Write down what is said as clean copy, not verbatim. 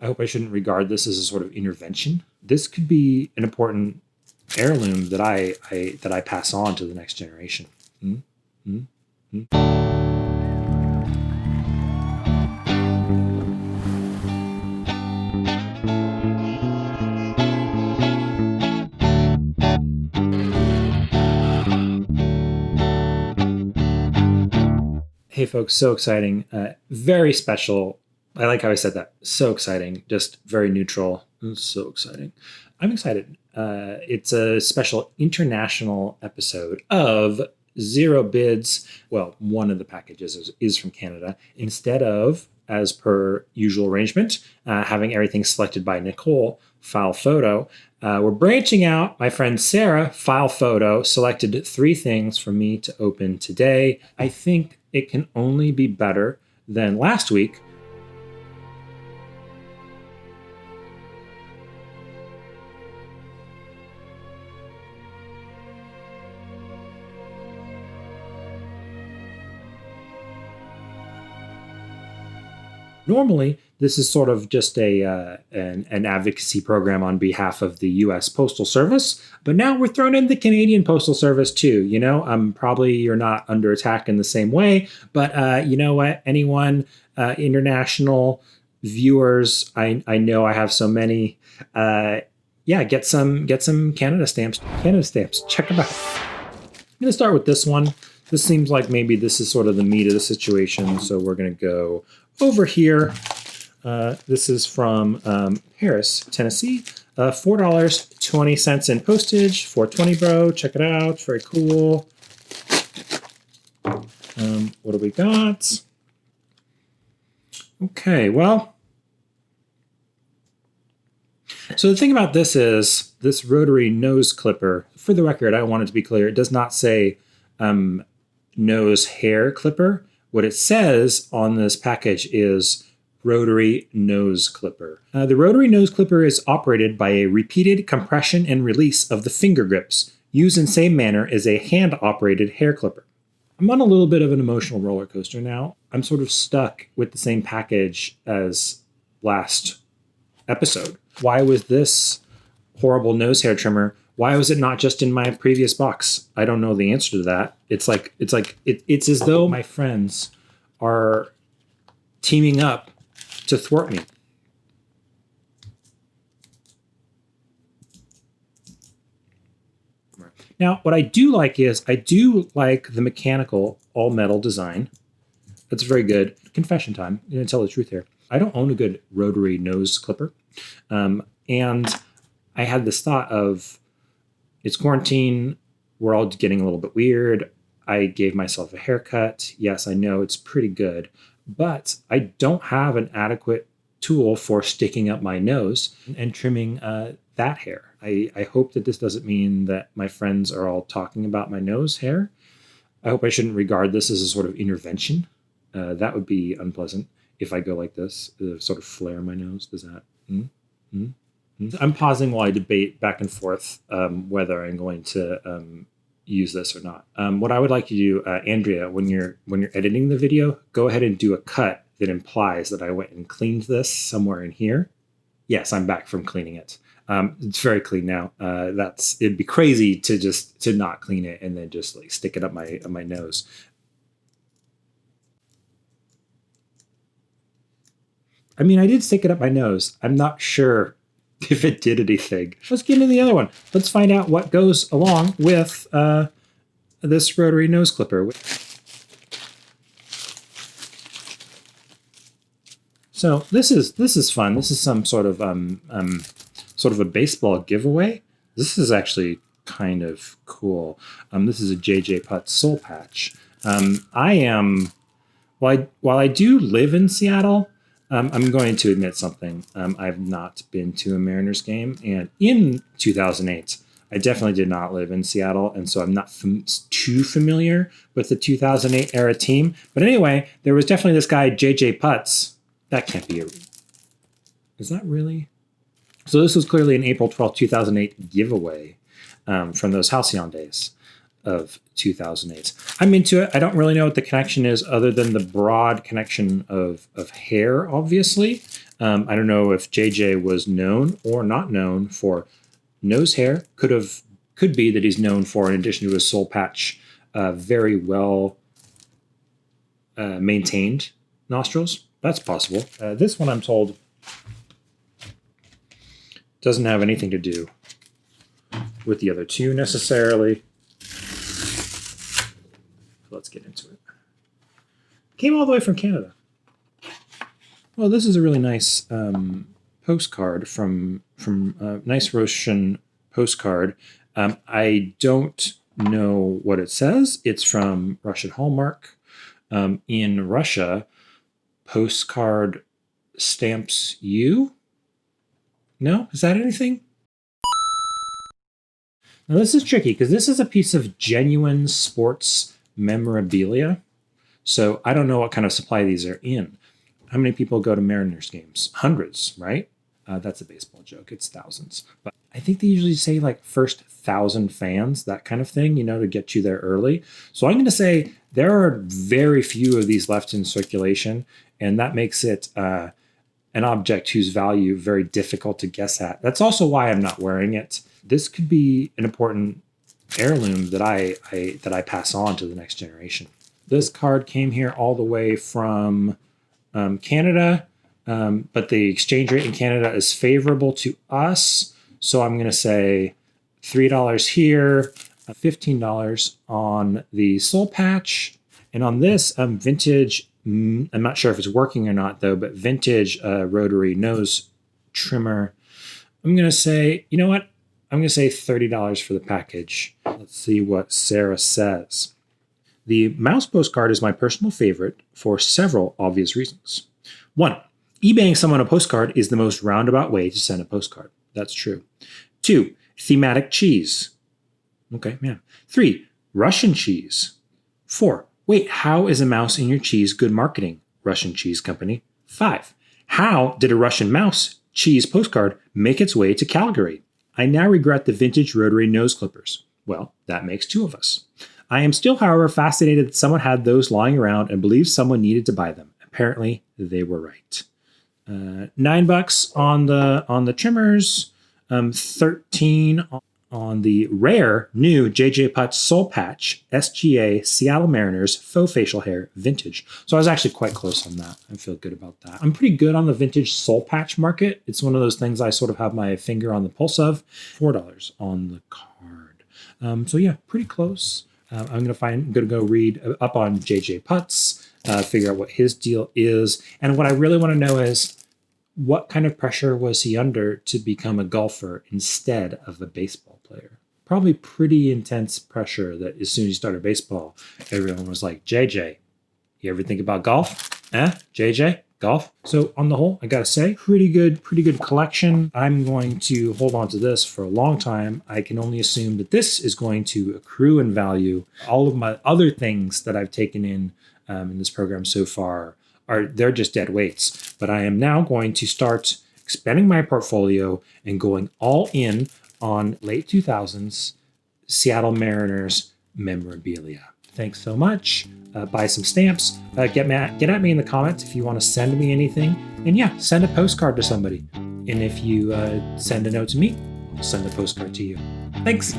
I hope I shouldn't regard this as a sort of intervention. This could be an important heirloom that I pass on to the next generation. Mm, mm, mm. Hey folks, so exciting. Very special. I like how I said that. So exciting. Just very neutral. So exciting. I'm excited. It's a special international episode of Zero Bids. Well, one of the packages is from Canada. Instead of, as per usual arrangement, having everything selected by Nicole, file photo, we're branching out. My friend Sarah, file photo, selected 3 things for me to open today. I think it can only be better than last week. Normally, this is sort of just an advocacy program on behalf of the U.S. Postal Service, but now we're throwing in the Canadian Postal Service too. You know, probably you're not under attack in the same way, but you know what? Anyone, international viewers, I know I have so many. Yeah, get some Canada stamps. Canada stamps. Check them out. I'm gonna start with this one. This seems like maybe this is sort of the meat of the situation, so we're gonna go over here. This is from Paris, Tennessee. $4.20 in postage, $4.20, bro. Check it out. Very cool. What do we got? Okay, well. So the thing about this is this rotary nose clipper. For the record, I want it to be clear. It does not say nose hair clipper. What it says on this package is rotary nose clipper. The rotary nose clipper is operated by a repeated compression and release of the finger grips, used in same manner as a hand-operated hair clipper. I'm on a little bit of an emotional roller coaster now. I'm sort of stuck with the same package as last episode. Why was this horrible nose hair trimmer? Why was it not just in my previous box? I don't know the answer to that. It's as though my friends are teaming up to thwart me. Now, what I do like is I do like the mechanical all metal design. That's very good. Confession time. I'm going to tell the truth here. I don't own a good rotary nose clipper. And I had this thought of, it's quarantine. We're all getting a little bit weird. I gave myself a haircut. Yes, I know it's pretty good, but I don't have an adequate tool for sticking up my nose and trimming that hair. I hope that this doesn't mean that my friends are all talking about my nose hair. I hope I shouldn't regard this as a sort of intervention. That would be unpleasant if I go like this, sort of flare my nose. Does that? I'm pausing while I debate back and forth whether I'm going to use this or not. What I would like you to do, Andrea, when you're editing the video, go ahead and do a cut that implies that I went and cleaned this somewhere in here. Yes, I'm back from cleaning it. It's very clean now. It'd be crazy to not clean it and then just like stick it up my nose. I mean, I did stick it up my nose. I'm not sure if it did anything. Let's get into the other one. Let's find out what goes along with this rotary nose clipper. So this is fun. This is some sort of a baseball giveaway. This is actually kind of cool. This is a JJ Putt soul patch. While I do live in Seattle, I'm going to admit something. I've not been to a Mariners game, and in 2008, I definitely did not live in Seattle, and so I'm not too familiar with the 2008 era team. But anyway, there was definitely this guy, JJ Putz. That can't be is that really? So this was clearly an April 12th, 2008 giveaway from those Halcyon days. of 2008. I'm into it. I don't really know what the connection is other than the broad connection of hair, obviously. I don't know if JJ was known or not known for nose hair. Could be that he's known for, in addition to his soul patch, very well maintained nostrils. That's possible. This one, I'm told, doesn't have anything to do with the other two necessarily. Let's get into it. Came all the way from Canada. Well, this is a really nice postcard from nice Russian postcard. I don't know what it says. It's from Russian Hallmark. In Russia, postcard stamps you. No? Is that anything? Now this is tricky because this is a piece of genuine sports memorabilia. So I don't know what kind of supply these are in. How many people go to Mariners games? Hundreds, right? That's a baseball joke. It's thousands. But I think they usually say like first 1,000 fans, that kind of thing, to get you there early. So I'm going to say there are very few of these left in circulation, and that makes it an object whose value very difficult to guess at. That's also why I'm not wearing it. This could be an important heirloom that I pass on to the next generation. This card came here all the way from Canada, but the exchange rate in Canada is favorable to us. So I'm going to say $3 here, $15 on the soul patch. And on this vintage, I'm not sure if it's working or not though, but vintage rotary nose trimmer. I'm going to say, you know what? I'm going to say $30 for the package. Let's see what Sarah says. The mouse postcard is my personal favorite for several obvious reasons. 1, eBaying someone a postcard is the most roundabout way to send a postcard. That's true. 2, thematic cheese. Okay, yeah. 3, Russian cheese. 4, wait, how is a mouse in your cheese good marketing? Russian Cheese Company. 5, how did a Russian mouse cheese postcard make its way to Calgary? I now regret the vintage rotary nose clippers. Well, that makes 2 of us. I am still, however, fascinated that someone had those lying around and believes someone needed to buy them. Apparently, they were right. $9 on the trimmers, 13 on the rare new JJ Putz Soul Patch SGA Seattle Mariners faux facial hair vintage. So I was actually quite close on that. I feel good about that. I'm pretty good on the vintage soul patch market. It's one of those things I sort of have my finger on the pulse of. $4 on the card. So yeah, pretty close. I'm going to go read up on JJ Putz, figure out what his deal is. And what I really want to know is, what kind of pressure was he under to become a golfer instead of a baseball player? Probably pretty intense pressure that as soon as he started baseball, everyone was like, JJ, you ever think about golf? JJ, golf? So on the whole, I gotta say, pretty good collection. I'm going to hold on to this for a long time. I can only assume that this is going to accrue in value. All of my other things that I've taken in this program so far they're just dead weights. But I am now going to start expanding my portfolio and going all in on late 2000s Seattle Mariners memorabilia. Thanks so much. Buy some stamps. Get at me in the comments if you want to send me anything. And yeah, send a postcard to somebody. And if you send a note to me, I'll send a postcard to you. Thanks.